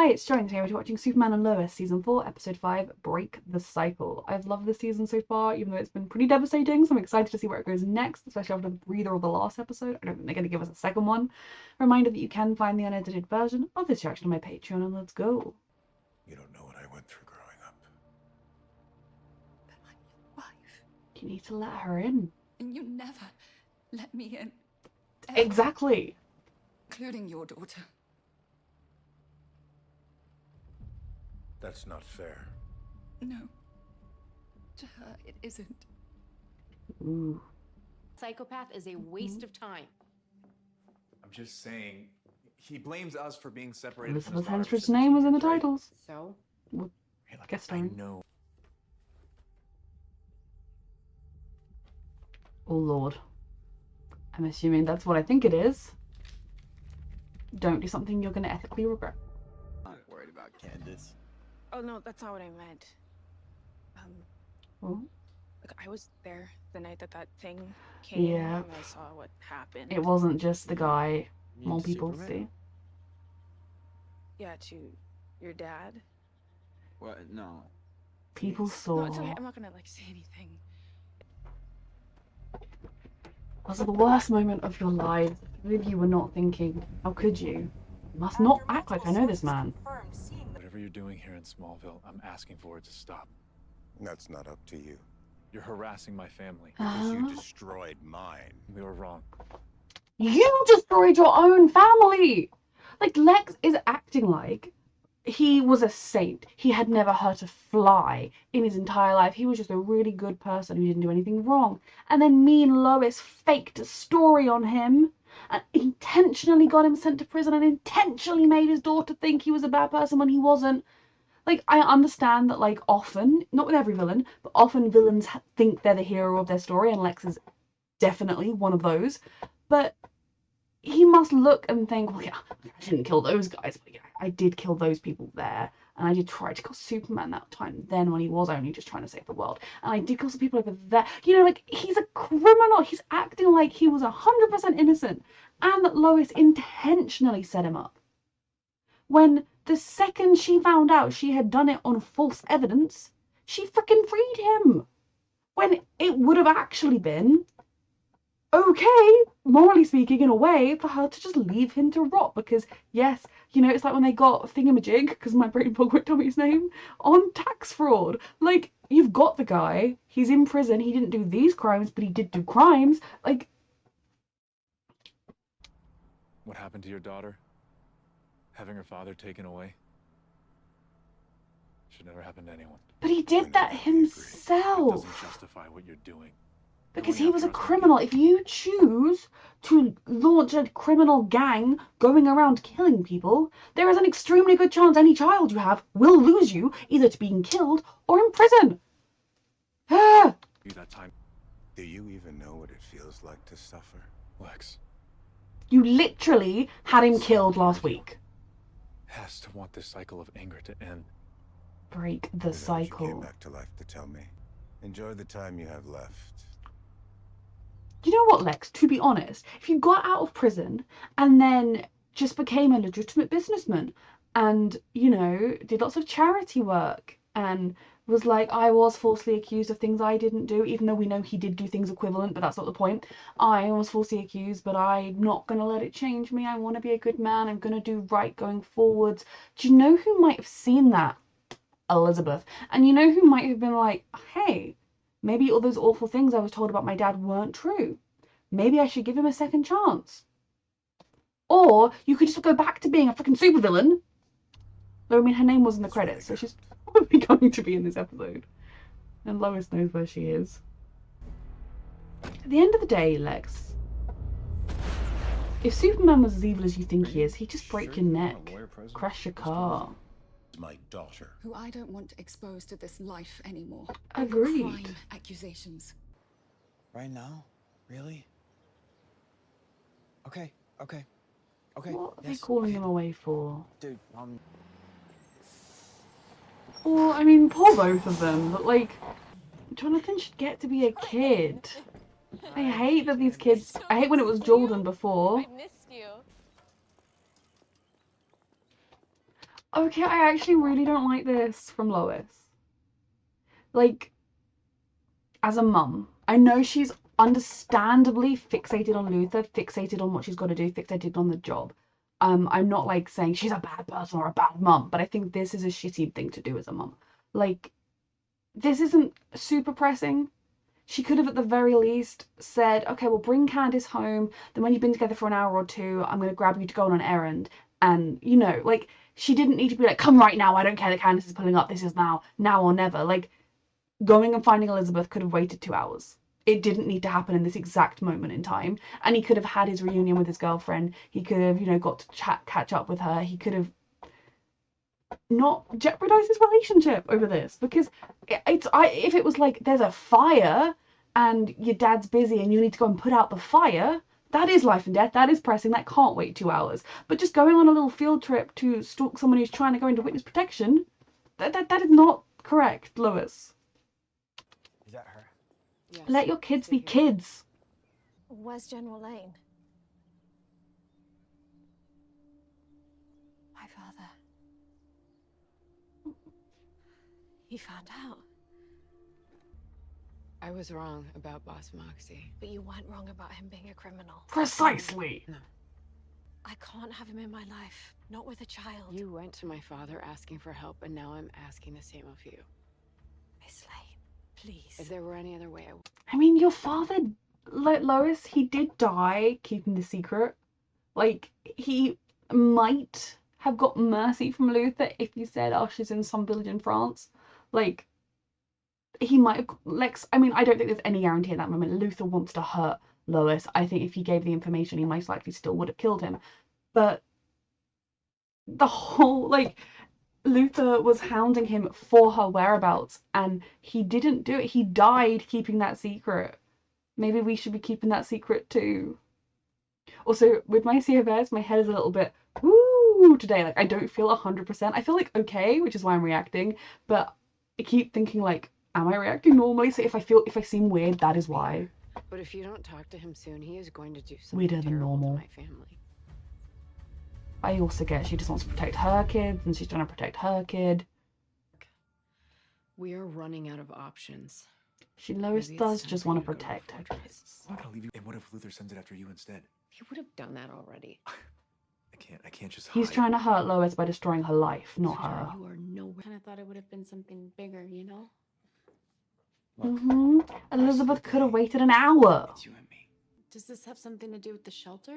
Hi, it's Joan. Today we're watching Superman and Lois, Season 4, Episode 5, Break the Cycle. I've loved this season so far, even though it's been pretty devastating, so I'm excited to see where it goes next, especially after the breather of the last episode. I don't think they're going to give us a second one. Reminder that you can find the unedited version of this reaction on my Patreon, and let's go. You don't know what I went through growing up. But I'm your wife. You need to let her in. And you never let me in. Ever. Exactly. Including your daughter. That's not fair. No. To her, it isn't. Ooh. Psychopath is a waste of time. I'm just saying, he blames us for being separated from Elizabeth his daughter for Hensford's 17 name was in the years, right? titles. So? Well, Hey, look, guess I starring. know. Oh lord. I'm assuming that's what I think it is. Don't do something you're going to ethically regret. I'm not worried about Candace. Oh no, that's not what I meant. Oh. Like I was there the night that thing came, Yeah. and I saw what happened. It wasn't just the guy. You More people Superman? see. Yeah, to your dad. What? No. People Please. saw. No, it's okay. I'm not gonna like say anything. Was the worst moment of your lives? If you were not thinking, how could you? You must not act like I know this man. Whatever you're doing here in Smallville, I'm asking for it to stop. That's not up to you. You're harassing my family. Because you destroyed mine. We were wrong. You destroyed your own family! Like, Lex is acting like he was a saint. He had never hurt a fly in his entire life. He was just a really good person who didn't do anything wrong. And then me and Lois faked a story on him and intentionally got him sent to prison and intentionally made his daughter think he was a bad person when he wasn't. Like, I understand that, like, often, not with every villain, but often villains think they're the hero of their story, and Lex is definitely one of those. But he must look and think, well, yeah, I didn't kill those guys, but yeah, I did kill those people there. And I did try to kill Superman that time then when he was only just trying to save the world. And I did kill some people over there. You know, like, he's a criminal. He's acting like he was 100% innocent. And that Lois intentionally set him up. When the second she found out she had done it on false evidence, she freaking freed him. When it would have actually been okay, morally speaking, in a way, for her to just leave him to rot. Because, yes, you know, it's like when they got Thingamajig, because my brain bug won't tell me his name, on tax fraud. Like, you've got the guy, he's in prison, he didn't do these crimes, but he did do crimes. Like, What happened to your daughter? Having her father taken away? Should never happen to anyone. but he did that That himself. doesn't justify what you're doing. Because Going he was a after us criminal. If you choose to launch a criminal gang going around killing people, there is an extremely good chance any child you have will lose you, either to being killed or in prison. Ah! You that time, Do you even know what it feels like to suffer? Lex You literally had him killed last week. has to want this cycle of anger to end. Break the You know what you came cycle. back to life to tell me. Enjoy the time you have left. You know what, Lex? To be honest, if you got out of prison and then just became a legitimate businessman and, you know, did lots of charity work and was like, I was falsely accused of things I didn't do, even though we know he did do things equivalent, but that's not the point. I was falsely accused, but I'm not going to let it change me. I want to be a good man. I'm going to do right going forwards. Do you know who might have seen that? Elizabeth. And you know who might have been like, hey, maybe all those awful things I was told about my dad weren't true. Maybe I should give him a second chance. Or you could just go back to being a freaking supervillain. Though, I mean, her name was in the That's really credits, so good. she's probably going to be in this episode. And Lois knows where she is. At the end of the day, Lex, if Superman was as evil as you think he is, he'd just break your neck, crash your car. My daughter. Who I don't want exposed to this life anymore. Agreed. Over crime accusations. Right now? Really? Okay. Okay. What are they Yes, calling okay. him away for? Dude, Well, I mean, poor both of them, but like, Jonathan should get to be a kid. I hate that these kids. I hate when it was Jordan before. I missed you. Okay, I actually really don't like this from Lois. Like, as a mum, I know she's understandably fixated on Luthor, fixated on what she's got to do, fixated on the job. I'm not like saying she's a bad person or a bad mum, but I think this is a shitty thing to do as a mum. Like, this isn't super pressing. She could have at the very least said, okay, well, bring Candace home. Then when you've been together for an hour or two, I'm going to grab you to go on an errand. And, you know, like, she didn't need to be like, come right now. I don't care that Candace is pulling up. This is now or never. Like, going and finding Elizabeth could have waited 2 hours. It didn't need to happen in this exact moment in time. And he could have had his reunion with his girlfriend. He could have, you know, got to catch up with her. He could have not jeopardized his relationship over this, because if it was like there's a fire and your dad's busy and you need to go and put out the fire, that is life and death, that is pressing, that can't wait 2 hours. But just going on a little field trip to stalk someone who's trying to go into witness protection, that is not correct, Lois. Is that her? Yes. Let your kids Stay be here. kids. Where's General Lane? My father. He found out. I was wrong about Boss Moxie. But you weren't wrong about him being a criminal. Precisely. I can't have him in my life. Not with a child. You went to my father asking for help, and now I'm asking the same of you. Miss Lane, please. If there were any other way, I mean, your father, Lois, he did die keeping the secret. Like, he might have got mercy from Luthor if he said, oh, she's in some village in France. Like, he might have, Lex, I mean, I don't think there's any guarantee at that moment. Luthor wants to hurt Lois. I think if he gave the information, he most likely still would have killed him. But the whole, like, Luthor was hounding him for her whereabouts, and he didn't do it. He died keeping that secret. Maybe we should be keeping that secret too. Also, with my CFS, my head is a little bit woo today. Like, I don't feel 100%. I feel like okay, which is why I'm reacting, but I keep thinking like, am I reacting normally? So if I seem weird, that is why. but if you don't talk to him soon, he is going to do something Weirder than terrible normal. to my family. I also get she just wants to protect her kids, and she's trying to protect her kid. We are running out of options. Lois Maybe it's does time just for want you to to go to protect her Fortress. kids. I'm not gonna leave you. And what if Luthor sends it after you instead? He would have done that already. I can't just He's hide. trying to hurt Lois by destroying her life, not Sweetheart, her. you are nowhere. Kind of thought it would have been something bigger, you know? Look, Elizabeth could have day. waited an hour. It's you and me. Does this have something to do with the shelter?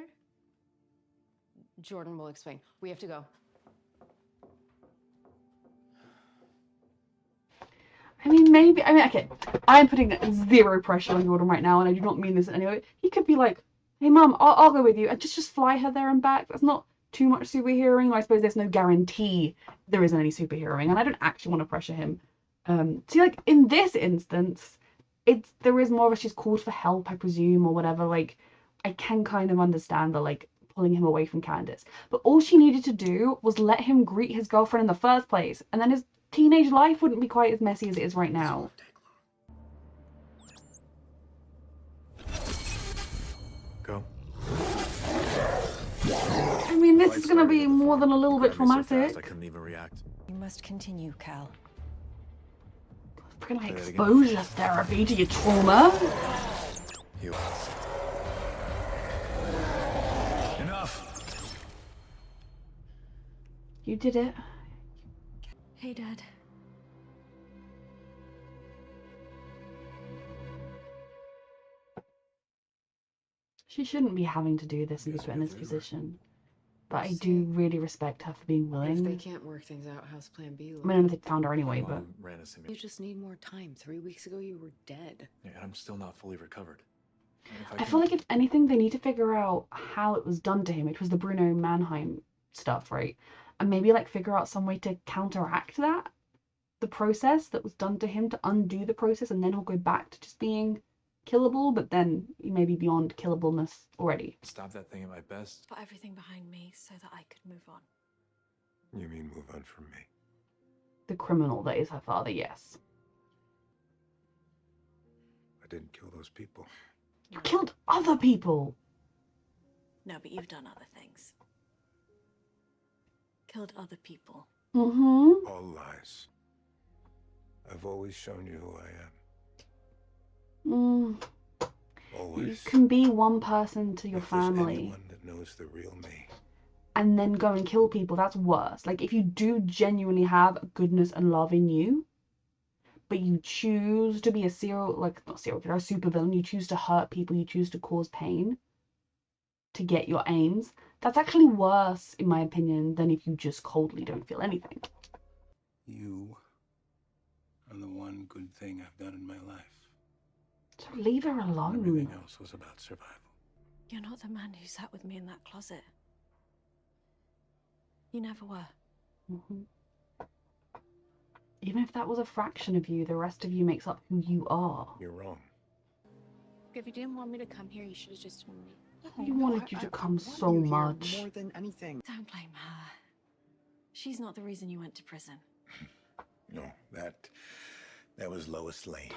Jordan will explain. We have to go. I mean, maybe. I mean, okay. I'm putting zero pressure on Jordan right now, and I do not mean this in any way. He could be like, "Hey, Mum, I'll go with you," and just fly her there and back. That's not too much superheroing. I suppose there's no guarantee there isn't any superheroing, and I don't actually want to pressure him. See, like in this instance, there is more of a she's called for help, I presume, or whatever. Like, I can kind of understand the like pulling him away from Candace, but all she needed to do was let him greet his girlfriend in the first place, and then his teenage life wouldn't be quite as messy as it is right now. Go. I mean, this is gonna be more than a little bit traumatic. I couldn't even react. You must continue, Cal. Freaking like Say that again. exposure therapy to your trauma. You. Enough. You did it. Hey, Dad. She shouldn't be having to do this and be put in this position. But I do really respect her for being If they willing. can't work things out, how's Plan B? I mean, I don't think they found her anyway, My but mom ran us in. You just need more time. 3 weeks ago, you were dead. Yeah, and I'm still not fully recovered. And if I feel like if anything, they need to figure out how it was done to him. It was the Bruno Mannheim stuff, right? And maybe like figure out some way to counteract that, the process that was done to him, to undo the process, and then he'll go back to just being killable, but then he may be beyond killableness already. stop that thing at my best. Put everything behind me so that I could move on. You mean move on from me? The criminal that is her father, yes. I didn't kill those people. You killed other people! No, but you've done other things. Killed other people. Mm-hmm. All lies. I've always shown you who I Mm. am. You Always. can be one person to your If there's family anyone that knows the real me, and then go and kill people, that's worse. Like, if you do genuinely have goodness and love in you, but you choose to be a not serial killer, a supervillain, you choose to hurt people, you choose to cause pain to get your aims, that's actually worse, in my opinion, than if you just coldly don't feel anything. you are the one good thing I've done in my life. So leave her Everything alone. else was about survival. You're not the man who sat with me in that closet. You never were. Mm-hmm. Even if that was a fraction of you, the rest of you makes up who you are. You're wrong. If you didn't want me to come here, you should have just told me. He wanted you to come so want you here much. more than anything. Don't blame her. She's not the reason you went to prison. No, that was Lois Lane.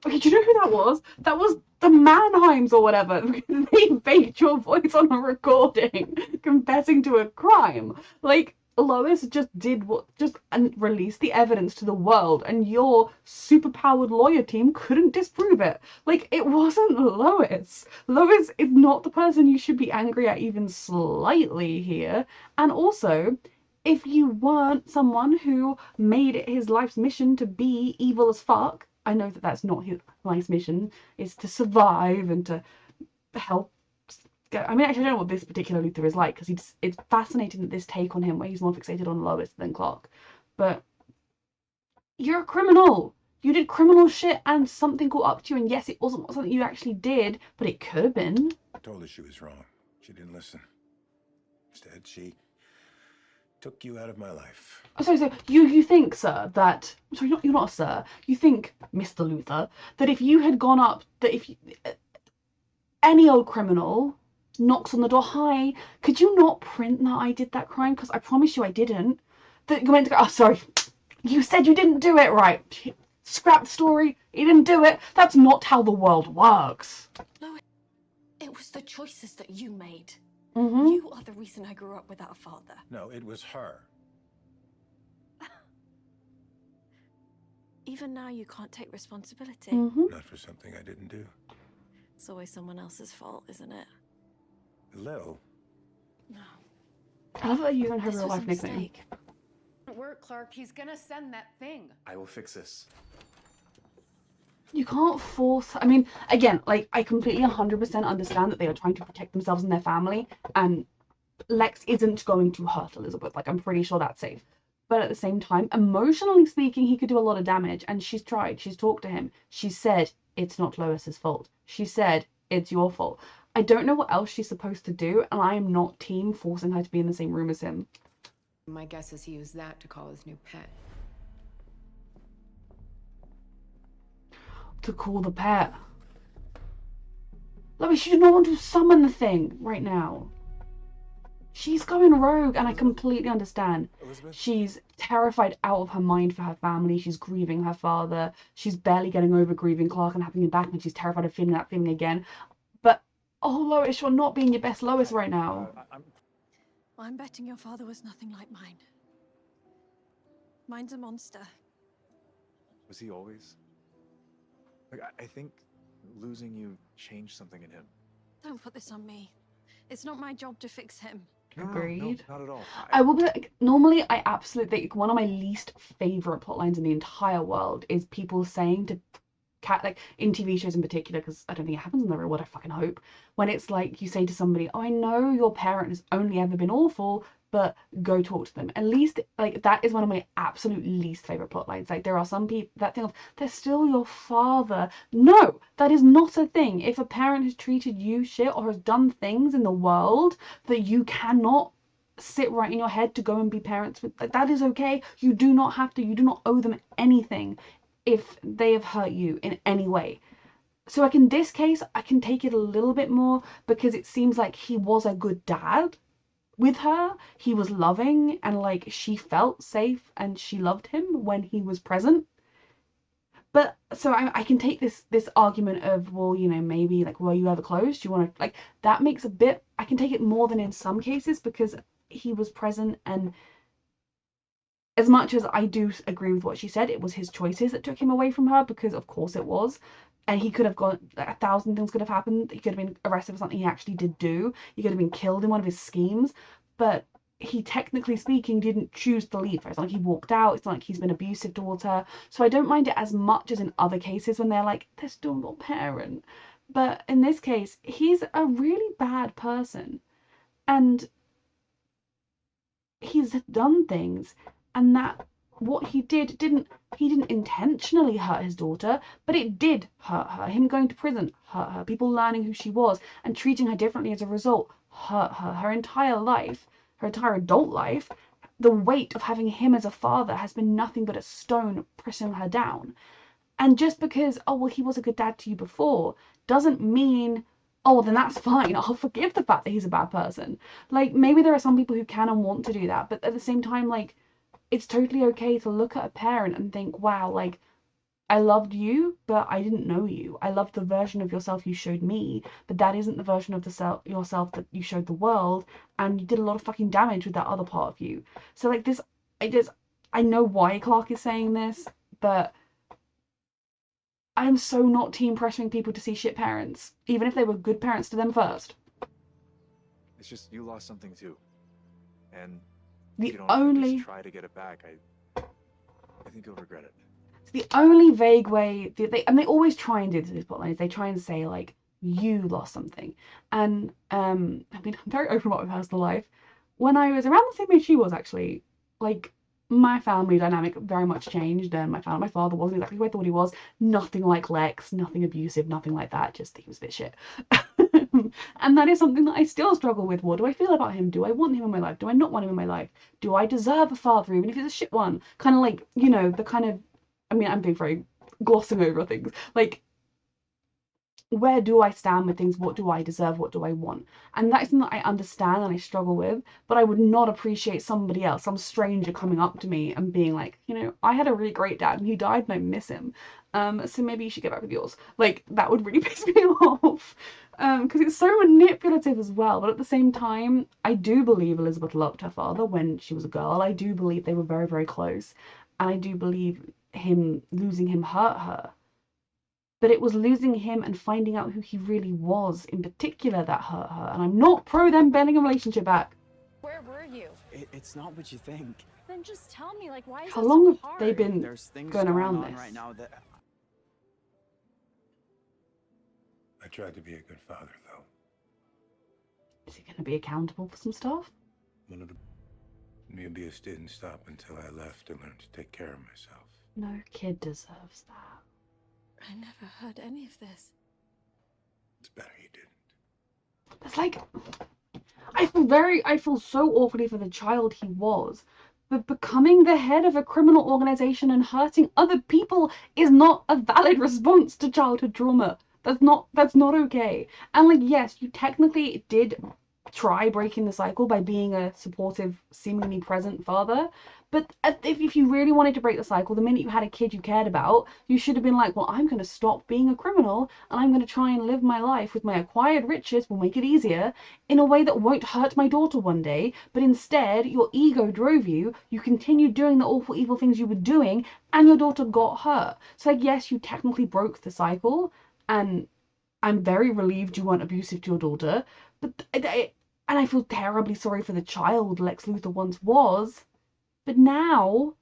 Okay, do you know who that was? That was the Mannheims or whatever, because they faked your voice on a recording, confessing to a crime. Like, Lois just and released the evidence to the world, and your superpowered lawyer team couldn't disprove it. Like, it wasn't Lois. Lois is not the person you should be angry at even slightly here. And also, if you weren't someone who made it his life's mission to be evil as fuck, I know that that's not his life's mission, is to survive and to help. I mean, actually, I don't know what this particular Luthor is like, because it's fascinating that this take on him, where he's more fixated on Lois than Clark. But you're a criminal. You did criminal shit and something got up to you, and yes, it wasn't something you actually did, but it could have been. I told her she was wrong. She didn't listen. Instead, she took you out of my life. So you think, sir, that... Sorry, you're not a sir. You think, Mr. Luthor, that if you had gone up... That if any old criminal knocks on the door, hi, could you not print that I did that crime? Because I promise you I didn't. That you went to go, oh, sorry, you said you didn't do it, right? Scrap the story, you didn't do it. That's not how the world works. Lois, it was the choices that you made. Mm-hmm. You are the reason I grew up without a father. No, it was her. Even now, you can't take responsibility. Mm-hmm. Not for something I didn't do. It's always someone else's fault, isn't it? Lil, No. I love that you don't have This a real was a life nickname. mistake. Work, Clark. He's gonna send that thing. I will fix this. You can't force... I mean, again, like, I completely 100% understand that they are trying to protect themselves and their family, and Lex isn't going to hurt Elizabeth. Like, I'm pretty sure that's safe. But at the same time, emotionally speaking, he could do a lot of damage, and she's tried. She's talked to him. She said, it's not Lois's fault. She said, it's your fault. I don't know what else she's supposed to do, and I am not team forcing her to be in the same room as him. My guess is he used that to call his new pet. To call the pet. Lois, you do not want to summon the thing right now. She's going rogue, and I completely understand. Elizabeth? She's terrified out of her mind for her family. She's grieving her father. She's barely getting over grieving Clark and having him back, and she's terrified of feeling that feeling again. But, oh, Lois, you're not being your best Lois right now. I'm betting your father was nothing like mine. Mine's a monster. Was he always? Like, I think losing you changed something in him. Don't put this on me. It's not my job to fix him. Agreed. No, not at all. I will be like, normally I absolutely, like, one of my least favorite plot lines in the entire world is people saying to cat, like in TV shows in particular, because I don't think it happens in the real world, I fucking hope, when it's like you say to somebody, oh, I know your parent has only ever been awful, but go talk to them. At least, like, that is one of my absolute least favorite plot lines. Like, there are some people that think of, they're still your father. No, that is not a thing. If a parent has treated you shit or has done things in the world that you cannot sit right in your head to go and be parents with, like, that is okay. You do not have to, you do not owe them anything if they have hurt you in any way. So like in this case, I can take it a little bit more because it seems like he was a good dad with her. He was loving, and like she felt safe and she loved him when he was present. But so I can take this argument of, well, you know, maybe like, were you ever close? Do you want to, like, that makes a bit, I can take it more than in some cases because he was present and as much as I do agree with what she said, it was his choices that took him away from her, because of course it was. And he could have gone, like, 1,000 things could have happened. He could have been arrested for something he actually did do. He could have been killed in one of his schemes. But he, technically speaking, didn't choose to leave her. It's not like he walked out. It's not like he's been abusive towards her. So I don't mind it as much as in other cases when they're like, they're still your parent. But in this case, he's a really bad person. And he's done things, and that what he didn't intentionally hurt his daughter, but it did hurt her. Him going to prison hurt her. People learning who she was and treating her differently as a result hurt her. Her entire life, her entire adult life, the weight of having him as a father has been nothing but a stone pressing her down. And just because, oh, well, he was a good dad to you before, doesn't mean, oh, well, then that's fine. I'll forgive the fact that he's a bad person. Like, maybe there are some people who can and want to do that, but at the same time, like, it's totally okay to look at a parent and think, wow, like, I loved you, but I didn't know you. I loved the version of yourself you showed me, but that isn't the version of yourself that you showed the world, and you did a lot of fucking damage with that other part of you. So, like, this, I know why Clark is saying this, but I'm so not team pressuring people to see shit parents, even if they were good parents to them first. It's just you lost something too, and The if you don't at only least try to get it back, I think you'll regret it. the only vague way they always try and do this in these plotlines. They try and say, like, you lost something, and I mean, I'm very open about my personal life. When I was around the same age she was, actually, like, my family dynamic very much changed, and my father wasn't exactly who I thought he was. Nothing like Lex, nothing abusive, nothing like that. Just he was a bit shit. And that is something that I still struggle with. What do I feel about him? Do I want him in my life? Do I not want him in my life? Do I deserve a father, even if he's a shit one? Kind of like, you know, the kind of, I mean, I'm being very glossing over things. Like, where do I stand with things? What do I deserve? What do I want? And that's something that I understand and I struggle with, but I would not appreciate somebody else, some stranger coming up to me and being like, you know, I had a really great dad and he died and I miss him. So maybe you should get back with yours. Like, that would really piss me off. Because it's so manipulative as well. But at the same time, I do believe Elizabeth loved her father when she was a girl. I do believe they were very, very close. And I do believe losing him hurt her. But it was losing him and finding out who he really was in particular that hurt her. And I'm not pro them bending a relationship back. Where were you? It's not what you think. Then just tell me, like, why is How it long so have hard? they been There's things going around on this? right now that I tried to be a good father, though. Is he going to be accountable for some stuff? One of the abuse didn't stop until I left and learned to take care of myself. No kid deserves that. I never heard any of this. It's better you didn't. It's like, I feel so awfully for the child he was. But becoming the head of a criminal organization and hurting other people is not a valid response to childhood trauma. That's not okay. And, like, yes, you technically did try breaking the cycle by being a supportive, seemingly present father. But if you really wanted to break the cycle, the minute you had a kid you cared about, you should have been like, well, I'm going to stop being a criminal and I'm going to try and live my life with my acquired riches, will make it easier, in a way that won't hurt my daughter one day. But instead, your ego drove you, you continued doing the awful, evil things you were doing, and your daughter got hurt. So, like, yes, you technically broke the cycle, and I'm very relieved you weren't abusive to your daughter, but and I feel terribly sorry for the child Lex Luthor once was. But now,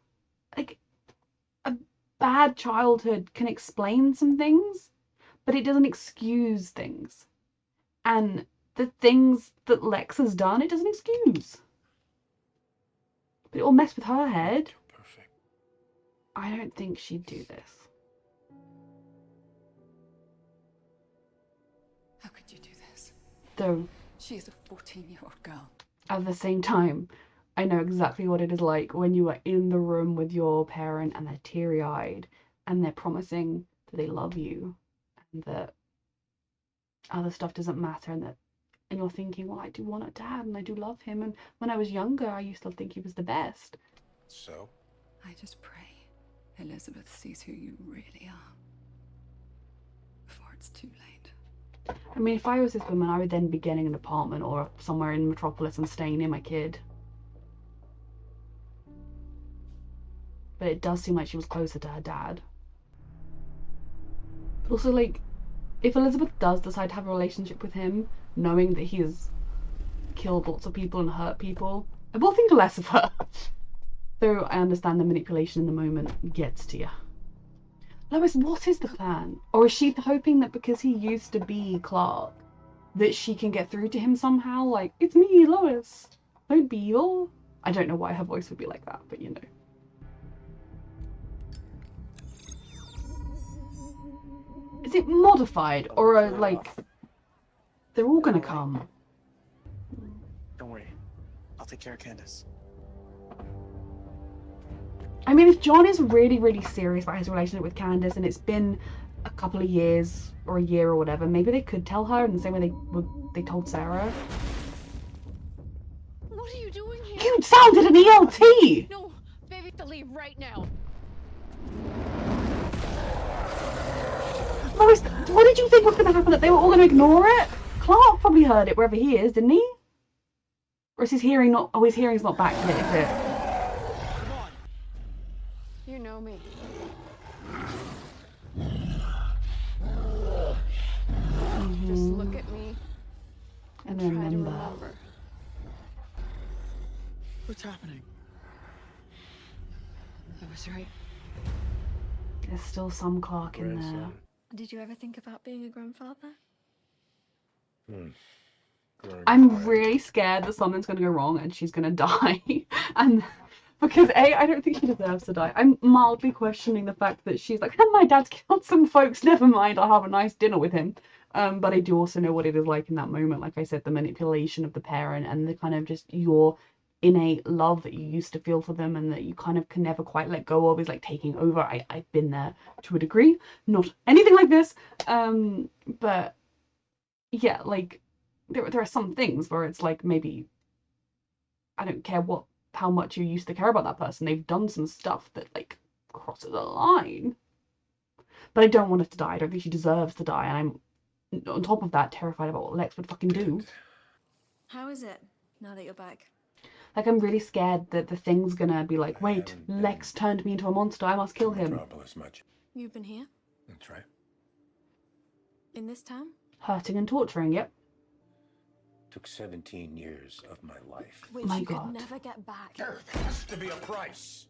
like, a bad childhood can explain some things, but it doesn't excuse things. And the things that Lex has done, it doesn't excuse. But it all messed with her head. You're perfect. I don't think she'd do this. How could you do this? Though, She is a 14-year-old girl. at the same time, I know exactly what it is like when you are in the room with your parent and they're teary-eyed and they're promising that they love you and that other stuff doesn't matter, and you're thinking, well, I do want a dad and I do love him, and when I was younger I used to think he was the best. So? I just pray Elizabeth sees who you really are before it's too late. I mean, if I was this woman, I would then be getting an apartment or somewhere in Metropolis and staying near my kid. but it does seem like she was closer to her dad. But also, like, if Elizabeth does decide to have a relationship with him, knowing that he has killed lots of people and hurt people, I will think less of her. Though I understand the manipulation in the moment gets to you. Lois, what is the plan? Or is she hoping that because he used to be Clark, that she can get through to him somehow? Like, it's me, Lois. Don't be evil. I don't know why her voice would be like that, but you know. Is it modified or like they're all gonna come? Don't worry. I'll take care of Candace. I mean, if John is really, really serious about his relationship with Candace and it's been a couple of years or a year or whatever, maybe they could tell her in the same way they told Sarah. What are you doing here? You sounded an ELT! No, baby, to leave right now. Lois, what did you think was going to happen? That they were all going to ignore it? Clark probably heard it wherever he is, didn't he? Or is his hearing not... Oh, his hearing's not back yet, is it? You know me. Just look at me And try to remember. remember. What's happening? I was right. There's still some Clark in there. Grandson. Did you ever think about being a grandfather? I'm really scared that something's going to go wrong and she's going to die. And because A, I don't think she deserves to die. I'm mildly questioning the fact that she's like, my dad's killed some folks, never mind, I'll have a nice dinner with him. But I do also know what it is like in that moment. Like I said, the manipulation of the parent and the kind of just your innate love that you used to feel for them and that you kind of can never quite let go of is like taking over. I've been there to a degree, not anything like this. But yeah, like there are some things where it's like maybe I don't care how much you used to care about that person. They've done some stuff that like crosses a line. But I don't want her to die. I don't think she deserves to die. And I'm on top of that terrified about what Lex would fucking do. How is it now that you're back? Like I'm really scared that the thing's gonna be like, wait, Lex turned me into a monster. I must kill him. Metropolis much. You've been here? That's right. In this town? Hurting and torturing. Yep. Took 17 years of my life. Which My you God. could never get back. There has to be a price.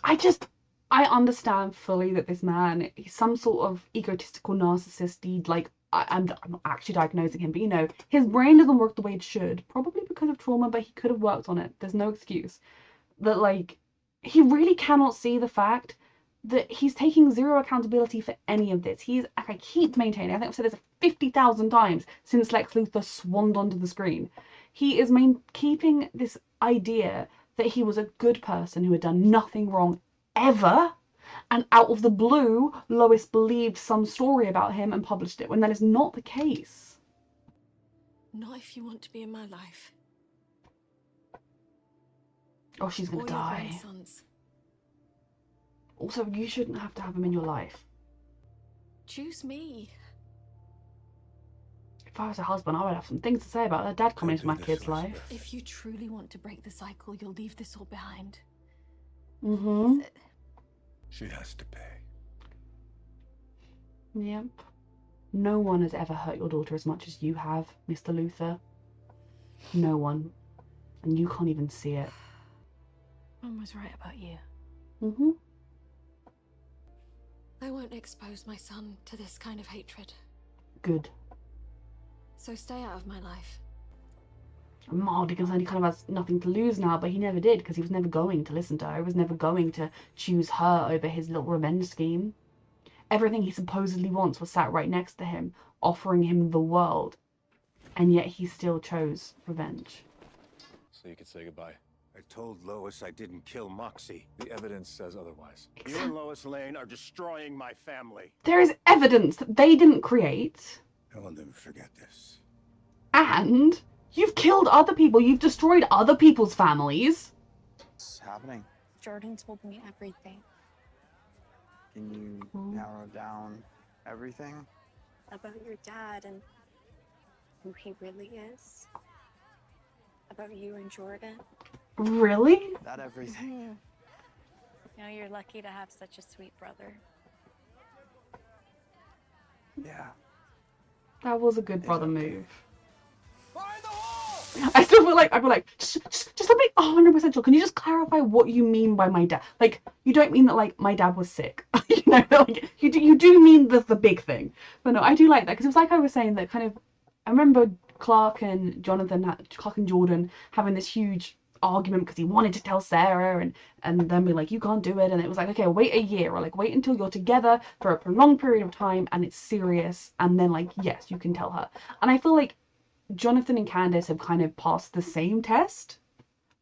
I understand fully that this man, he's some sort of egotistical narcissist. I'm not actually diagnosing him, but you know, his brain doesn't work the way it should, probably because of trauma, but he could have worked on it. There's no excuse. That, like, he really cannot see the fact that he's taking zero accountability for any of this. I keep maintaining, I think I've said this 50,000 times since Lex Luthor swanned onto the screen. He is keeping this idea that he was a good person who had done nothing wrong ever, and out of the blue, Lois believed some story about him and published it, when that is not the case. Not if you want to be in my life. Oh, she's gonna Or your die. grandsons. Also, you shouldn't have to have him in your life. Choose me. If I was a husband, I would have some things to say about her dad coming into do my this, kid's life. Elizabeth. If you truly want to break the cycle, you'll leave this all behind. Mm-hmm. She has to pay. Yep. No one has ever hurt your daughter as much as you have, Mr. Luthor. No one. And you can't even see it. Mom was right about you. Mm-hmm. I won't expose my son to this kind of hatred. Good. So stay out of my life. I'm mildly concerned he kind of has nothing to lose now, but he never did, because he was never going to listen to her. He was never going to choose her over his little revenge scheme. Everything he supposedly wants was sat right next to him, offering him the world. And yet he still chose revenge. So you could say goodbye. I told Lois I didn't kill Moxie. The evidence says otherwise. You and Lois Lane are destroying my family. There is evidence that they didn't create. I will never forget this. And you've killed other people. You've destroyed other people's families. What's happening? Jordan told me everything Can you narrow down everything? about your dad and who he really is. About you and Jordan. Really? Not everything. You know, you're lucky to have such a sweet brother. Yeah. That was a good He's brother okay. move. I still feel like I'd be like, just let me 100% sure. Can you just clarify what you mean by my dad? Like, you don't mean that like my dad was sick, you know? Like you do mean the big thing. But no, I do like that because it was like I was saying that kind of. I remember Clark and Jordan having this huge argument because he wanted to tell Sarah and then be like, you can't do it, and it was like, okay, wait a year, or like wait until you're together for a prolonged period of time and it's serious, and then like yes, you can tell her. And I feel like Jonathan and Candace have kind of passed the same test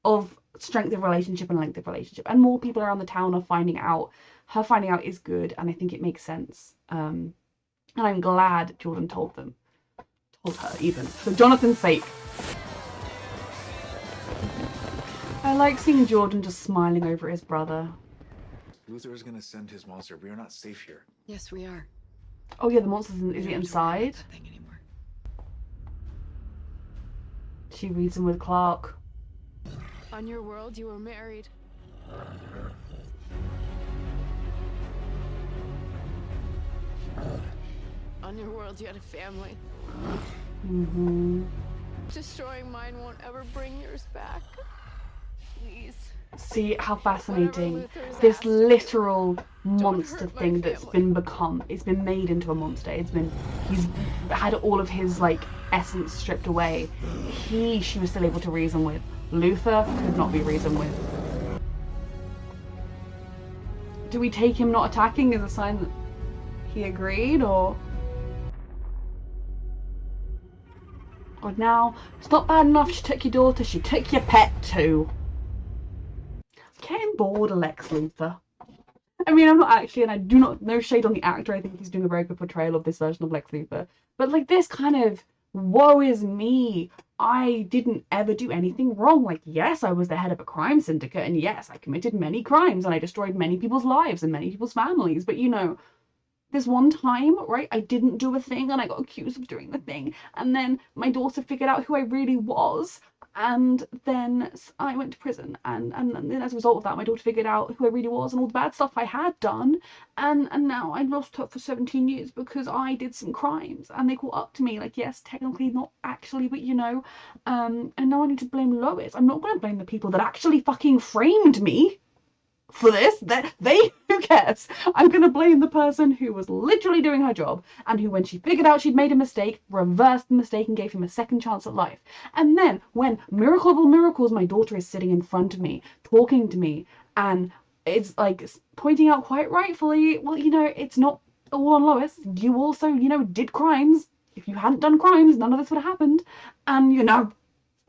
of strength of relationship and length of relationship, and more people around the town are finding out. Her finding out is good, and I think it makes sense. And I'm glad Jordan told her even for Jonathan's sake. I like seeing Jordan just smiling over his brother. Luthor is gonna send his monster. We are not safe here. Yes, we are. Oh yeah, the monster's We is it don't have to worry about inside? that thing anymore. She reads him with Clark. On your world, you were married. On your world, you had a family. Destroying mine won't ever bring yours back. Please. See how fascinating Luthor's this asked, literal monster hurt my thing that's family. been become. It's been made into a monster. He's had all of his like essence stripped away. She was still able to reason with. Luthor could not be reasoned with. Do we take him not attacking as a sign that he agreed, or now it's not bad enough she took your daughter, she took your pet too. Getting bored of Lex Luthor. I mean, I'm not actually, and I do not, no shade on the actor, I think he's doing a very good portrayal of this version of Lex Luthor, but like this kind of, woe is me, I didn't ever do anything wrong. Like, yes, I was the head of a crime syndicate, and yes, I committed many crimes, and I destroyed many people's lives and many people's families, but you know, this one time, right, I didn't do a thing and I got accused of doing the thing, and then my daughter figured out who I really was, and then I went to prison, and then as a result of that, my daughter figured out who I really was and all the bad stuff I had done, and now I lost her for 17 years because I did some crimes, and they caught up to me, like, yes, technically not actually, but you know, and now I need to blame Lois. I'm not going to blame the people that actually fucking framed me for this. Who cares? I'm gonna blame the person who was literally doing her job, and who, when she figured out she'd made a mistake, reversed the mistake and gave him a second chance at life. And then, when, miracle of all miracles, my daughter is sitting in front of me, talking to me, and it's like pointing out quite rightfully, well, you know, it's not all on Lois. You also, you know, did crimes. If you hadn't done crimes, none of this would have happened. And, you know,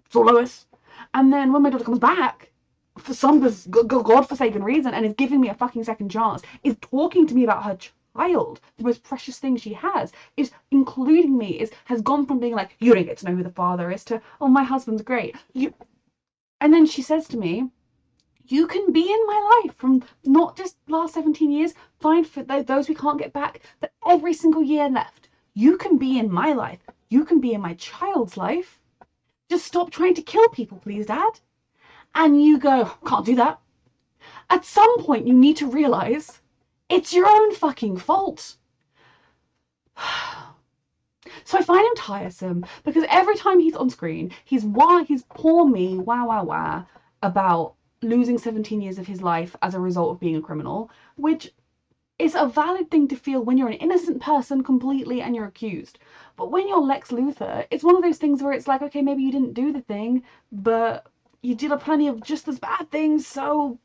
it's all Lois. And then when my daughter comes back, for some godforsaken reason, and is giving me a fucking second chance, is talking to me about her child, the most precious thing she has, is including me, has gone from being like, you don't get to know who the father is, to, oh, my husband's great. And then she says to me, you can be in my life from not just last 17 years, fine, for those we can't get back, but every single year left. You can be in my life. You can be in my child's life. Just stop trying to kill people, please, Dad. And you go, can't do that. At some point, you need to realize it's your own fucking fault. So I find him tiresome because every time he's on screen, he's poor me, wah, about losing 17 years of his life as a result of being a criminal, which is a valid thing to feel when you're an innocent person completely and you're accused. But when you're Lex Luthor, it's one of those things where it's like, okay, maybe you didn't do the thing, but you did a plenty of just as bad things, so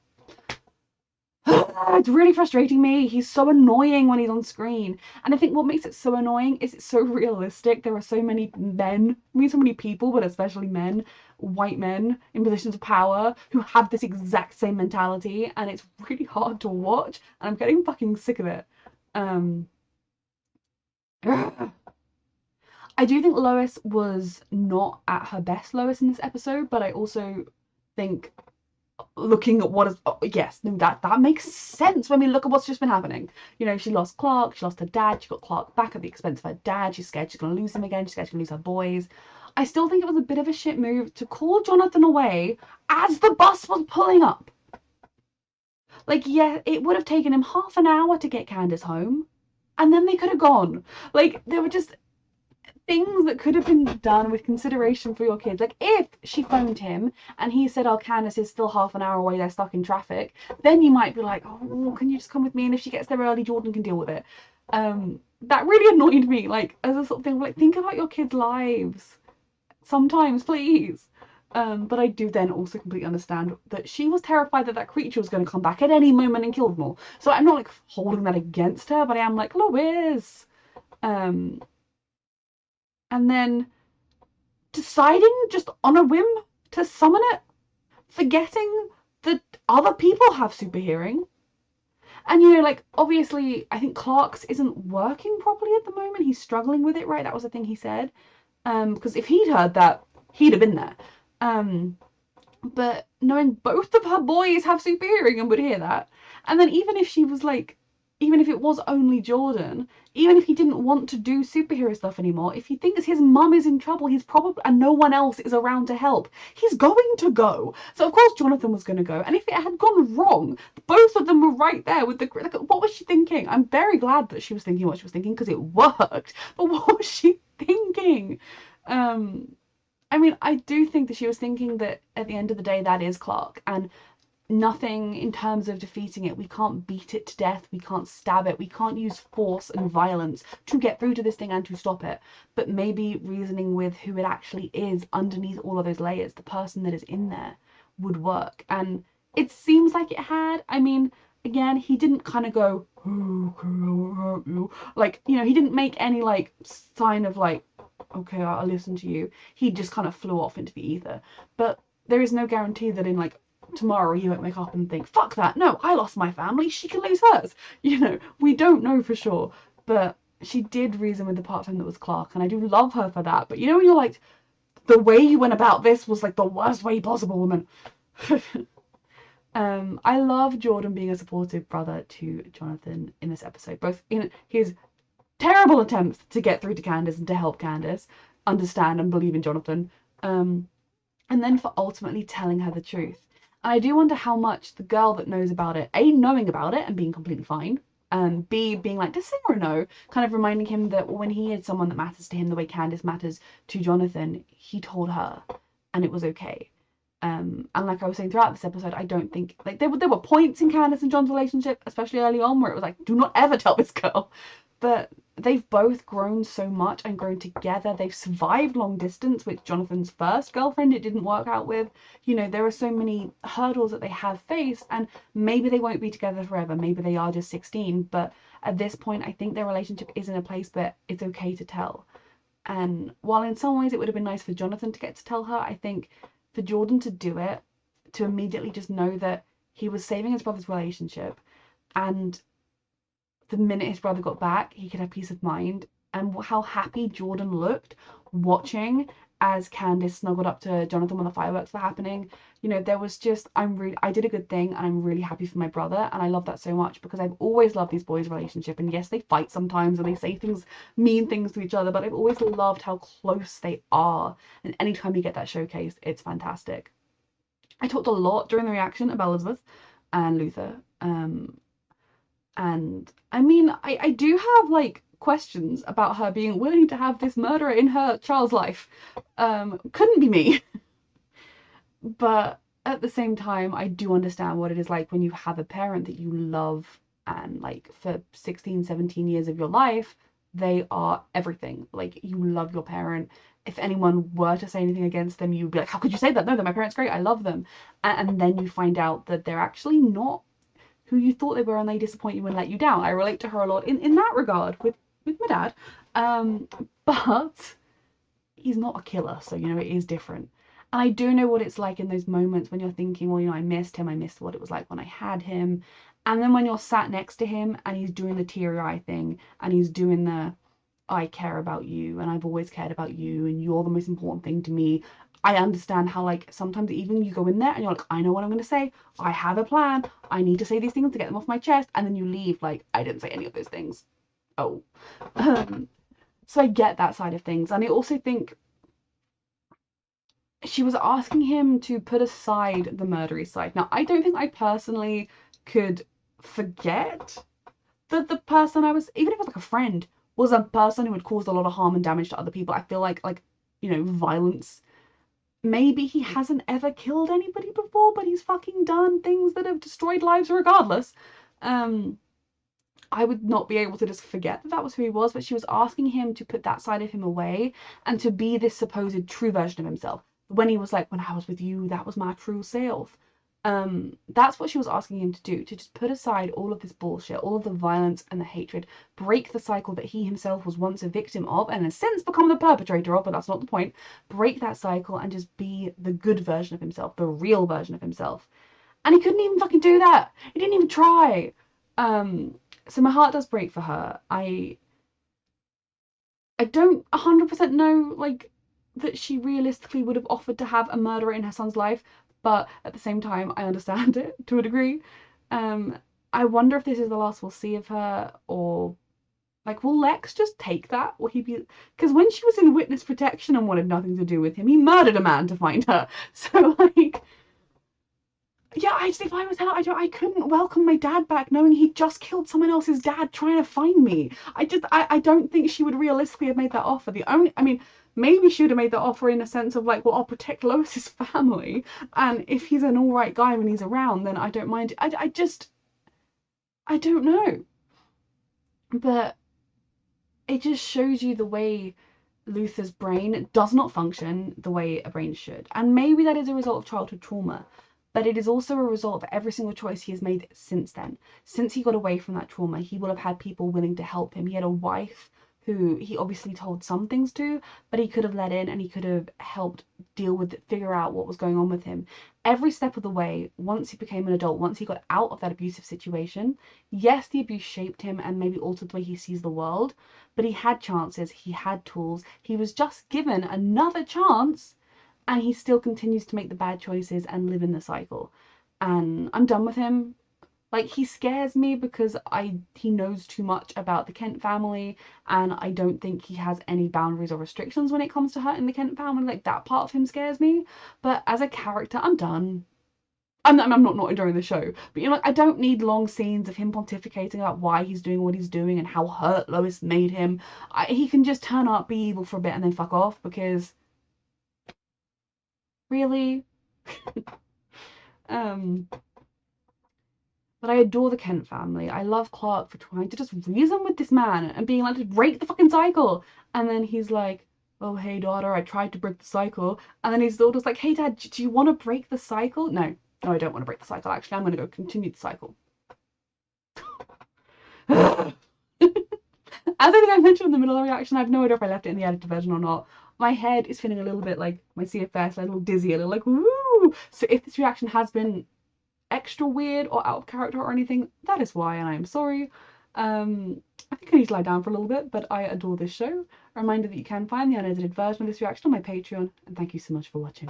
it's really frustrating me. He's so annoying when he's on screen, and I think what makes it so annoying is it's so realistic. There are so many men, I mean so many people, but especially men, white men in positions of power, who have this exact same mentality, and it's really hard to watch, and I'm getting fucking sick of it. I do think Lois was not at her best, Lois, in this episode, but I also think, looking at what is, yes, that makes sense when we look at what's just been happening. You know, she lost Clark, she lost her dad, she got Clark back at the expense of her dad, she's scared she's going to lose him again, she's scared she's going to lose her boys. I still think it was a bit of a shit move to call Jonathan away as the bus was pulling up. Like, yeah, it would have taken him half an hour to get Candace home, and then they could have gone. Like, there were just things that could have been done with consideration for your kids. Like, if she phoned him and he said, oh, Candace is still half an hour away, they're stuck in traffic, then you might be like, oh, can you just come with me? And if she gets there early, Jordan can deal with it. That really annoyed me, like, as a sort of thing, like, think about your kids' lives sometimes, please. But I do then also completely understand that she was terrified that that creature was going to come back at any moment and kill them all. So I'm not like holding that against her, but I am like, Lois. And then deciding just on a whim to summon it, forgetting that other people have super hearing. And, you know, like, obviously, I think Clark's isn't working properly at the moment. He's struggling with it, right? That was the thing he said. Because if he'd heard that, he'd have been there. But knowing both of her boys have super hearing and would hear that, and then even if she was like, even if it was only Jordan, even if he didn't want to do superhero stuff anymore, if he thinks his mum is in trouble, he's probably, and no one else is around to help, he's going to go. So of course Jonathan was going to go, and if it had gone wrong, both of them were right there with the, like, what was she thinking? I'm very glad that she was thinking what she was thinking because it worked, but what was she thinking? I mean, I do think that she was thinking that at the end of the day, that is Clark, and nothing in terms of defeating it. We can't beat it to death. We can't stab it. We can't use force and violence to get through to this thing and to stop it. But maybe reasoning with who it actually is underneath all of those layers, the person that is in there, would work. And it seems like it had. I mean, again, he didn't kind of go, oh, okay, I won't hurt you. Like, you know, he didn't make any, like, sign of, like, okay, I'll listen to you. He just kind of flew off into the ether. But there is no guarantee that in, like, tomorrow he won't wake up and think, fuck that, no, I lost my family, she can lose hers. You know, we don't know for sure. But she did reason with the part of him that was Clark, and I do love her for that. But you know when you're like, the way you went about this was like the worst way possible, woman. I love Jordan being a supportive brother to Jonathan in this episode, both in his terrible attempts to get through to Candace and to help Candace understand and believe in Jonathan, and then for ultimately telling her the truth. And I do wonder how much the girl that knows about it, A, knowing about it and being completely fine, B, being like, does Sarah know? Kind of reminding him that when he is someone that matters to him the way Candace matters to Jonathan, he told her and it was okay. And like I was saying throughout this episode, I don't think, like, there were points in Candace and John's relationship, especially early on, where it was like, do not ever tell this girl. But they've both grown so much and grown together. They've survived long distance, which Jonathan's first girlfriend, it didn't work out with. You know, there are so many hurdles that they have faced, and maybe they won't be together forever. Maybe they are just 16. But at this point, I think their relationship is in a place where it's okay to tell. And while in some ways it would have been nice for Jonathan to get to tell her, I think for Jordan to do it, to immediately just know that he was saving his brother's relationship, and the minute his brother got back, he could have peace of mind. And how happy Jordan looked watching as Candace snuggled up to Jonathan when the fireworks were happening. You know, there was just, I did a good thing, and I'm really happy for my brother, and I love that so much because I've always loved these boys' relationship. And yes, they fight sometimes and they say things, mean things to each other, but I've always loved how close they are. And anytime you get that showcase, it's fantastic. I talked a lot during the reaction about Elizabeth and Luthor. And I mean, I do have like questions about her being willing to have this murderer in her child's life. Couldn't be me. But at the same time, I do understand what it is like when you have a parent that you love, and like for 16, 17 years of your life, they are everything. Like, you love your parent. If anyone were to say anything against them, you'd be like, how could you say that? No, my parents great, I love them. And then you find out that they're actually not who you thought they were, and they disappoint you and let you down. I relate to her a lot in that regard with my dad. But he's not a killer, so, you know, it is different. And I do know what it's like in those moments when you're thinking, well, you know, I missed him, I missed what it was like when I had him. And then when you're sat next to him and he's doing the teary-eye thing, and he's doing the, I care about you, and I've always cared about you, and you're the most important thing to me. I understand how, like, sometimes even you go in there and you're like, I know what I'm going to say. I have a plan. I need to say these things to get them off my chest. And then you leave like, I didn't say any of those things. Oh. So I get that side of things. And I also think she was asking him to put aside the murdery side. Now, I don't think I personally could forget that the person I was, even if it was like a friend, was a person who had caused a lot of harm and damage to other people. I feel like violence. Maybe he hasn't ever killed anybody before, but he's fucking done things that have destroyed lives regardless. I would not be able to just forget that that was who he was, but she was asking him to put that side of him away and to be this supposed true version of himself. When he was like, when I was with you, that was my true self. That's what she was asking him to do, to just put aside all of this bullshit, all of the violence and the hatred, break the cycle that he himself was once a victim of and has since become the perpetrator of, but that's not the point. Break that cycle and just be the good version of himself, the real version of himself. And he couldn't even fucking do that. He didn't even try. So my heart does break for her. I don't 100% know like that she realistically would have offered to have a murderer in her son's life, but at the same time I understand it to a degree. I wonder if this is the last we'll see of her, or like will Lex just take that? Will he be, because when she was in witness protection and wanted nothing to do with him, he murdered a man to find her. So like, yeah, if I was her, I couldn't welcome my dad back knowing he just killed someone else's dad trying to find me. I don't think she would realistically have made that offer. I mean, maybe she would have made that offer in a sense of like, well, I'll protect Lois's family, and if he's an all right guy when he's around, then I don't mind. I don't know, but it just shows you the way Luthor's brain does not function the way a brain should. And maybe that is a result of childhood trauma, but it is also a result of every single choice he has made since then. Since he got away from that trauma, he will have had people willing to help him. He had a wife who he obviously told some things to, but he could have let in and he could have helped deal with it, figure out what was going on with him. Every step of the way, once he became an adult, once he got out of that abusive situation, yes, the abuse shaped him and maybe altered the way he sees the world, but he had chances, he had tools, he was just given another chance, and he still continues to make the bad choices and live in the cycle. And I'm done with him. Like, he scares me because he knows too much about the Kent family, and I don't think he has any boundaries or restrictions when it comes to hurting the Kent family. Like, that part of him scares me. But as a character, I'm done. I'm not enjoying the show, but like, I don't need long scenes of him pontificating about why he's doing what he's doing and how hurt Lois made him. He can just turn up, be evil for a bit, and then fuck off, because really. um but I adore the Kent family. I love Clark for trying to just reason with this man and being like, just break the fucking cycle. And then he's like, oh, hey, daughter, I tried to break the cycle. And then his daughter's like, hey, dad, do you want to break the cycle? No, I don't want to break the cycle. Actually, I'm going to go continue the cycle. As I think I mentioned in the middle of the reaction, I have no idea if I left it in the edited version or not. My head is feeling a little bit like my CFS, a little dizzy, a little like, woo! So if this reaction has been extra weird or out of character or anything, that is why, and I am sorry. I think I need to lie down for a little bit, but I adore this show. A reminder that you can find the unedited version of this reaction on my Patreon, and thank you so much for watching.